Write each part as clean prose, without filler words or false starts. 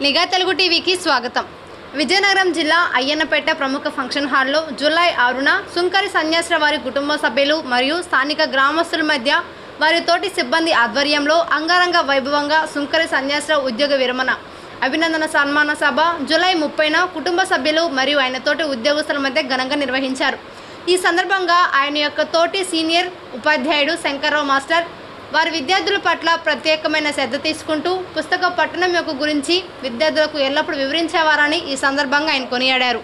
నిఘా తెలుగు టీవీకి స్వాగతం. విజయనగరం జిల్లా అయ్యన్నపేట ప్రముఖ ఫంక్షన్ హాల్లో జూలై 6న సుంకరి సన్యాసుల వారి కుటుంబ సభ్యులు మరియు స్థానిక గ్రామస్తుల మధ్య వారి తోటి సిబ్బంది ఆధ్వర్యంలో అంగరంగ వైభవంగా సుంకరి సన్యాసుల ఉద్యోగ విరమణ అభినందన సన్మాన సభ జూలై 30న కుటుంబ సభ్యులు మరియు ఆయన తోటి ఉద్యోగస్తుల మధ్య ఘనంగా నిర్వహించారు. ఈ సందర్భంగా ఆయన యొక్క తోటి సీనియర్ ఉపాధ్యాయుడు శంకర్రావు మాస్టర్ వారి విద్యార్థుల పట్ల ప్రత్యేకమైన శ్రద్ధ తీసుకుంటూ పుస్తక పఠనం యొక్క గురించి విద్యార్థులకు ఎల్లప్పుడూ వివరించేవారని ఈ సందర్భంగా ఆయన కొనియాడారు.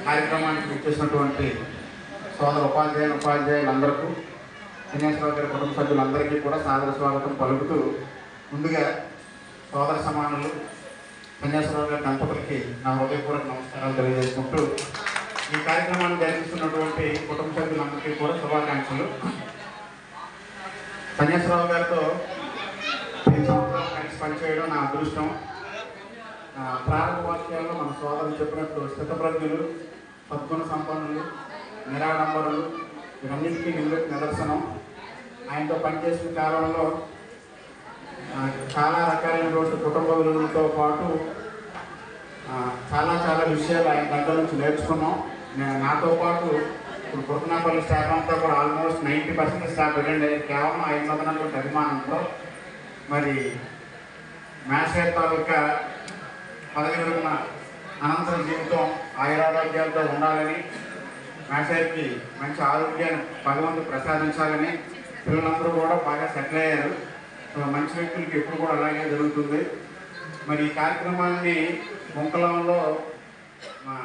కార్యక్రమానికి ఇచ్చేసినటువంటి సోదర ఉపాధ్యాయులందరికీ సన్యాసరావు గారి కుటుంబ సభ్యులందరికీ కూడా సాదర స్వాగతం పలుకుతూ, ముందుగా సోదర సమానులు సన్యాసరావు గారి దంపతులకి నా హృదయపూర్వక నమస్కారాలు తెలియజేసుకుంటూ, ఈ కార్యక్రమాన్ని జరిగిస్తున్నటువంటి కుటుంబ సభ్యులందరికీ కూడా శుభాకాంక్షలు. సన్యాసరావు గారితో 10 సంవత్సరాలు కలిసి పనిచేయడం నా అదృష్టం. ప్రారంభ వాక్యాల్లో మన సోదరులు చెప్పినట్టు స్థితప్రజ్ఞులు, సద్గుణ సంపన్నులు, నిరాడంబరులు, ఇవన్నింటికీ నిదర్శనం. ఆయనతో పనిచేసిన కాలంలో చాలా రకాలైనటువంటి కుటుంబ విలువలతో పాటు చాలా విషయాలు ఆయన దగ్గర నుంచి నేర్చుకున్నాం. నాతో పాటు ఇప్పుడు పురతనాపల్లి స్టాఫ్ అంతా కూడా ఆల్మోస్ట్ 90% స్టాఫ్ వెళ్ళండి కేవలం ఆయన ఉన్నటువంటి అభిమానంతో. మరి మ్యాథ్స్ తాలూకా పదవి విరమణ అనంతరం జీవితం ఆయురారోగ్యాలతో ఉండాలని, మ్యాథ్స్కి మంచి ఆరోగ్యాన్ని భగవంతుడు ప్రసాదించాలని, పిల్లలందరూ కూడా బాగా సెటిల్ అయ్యారు. మంచి వ్యక్తులకి ఎప్పుడు కూడా అలాగే జరుగుతుంది. మరి ఈ కార్యక్రమాన్ని ముంకలంలో మా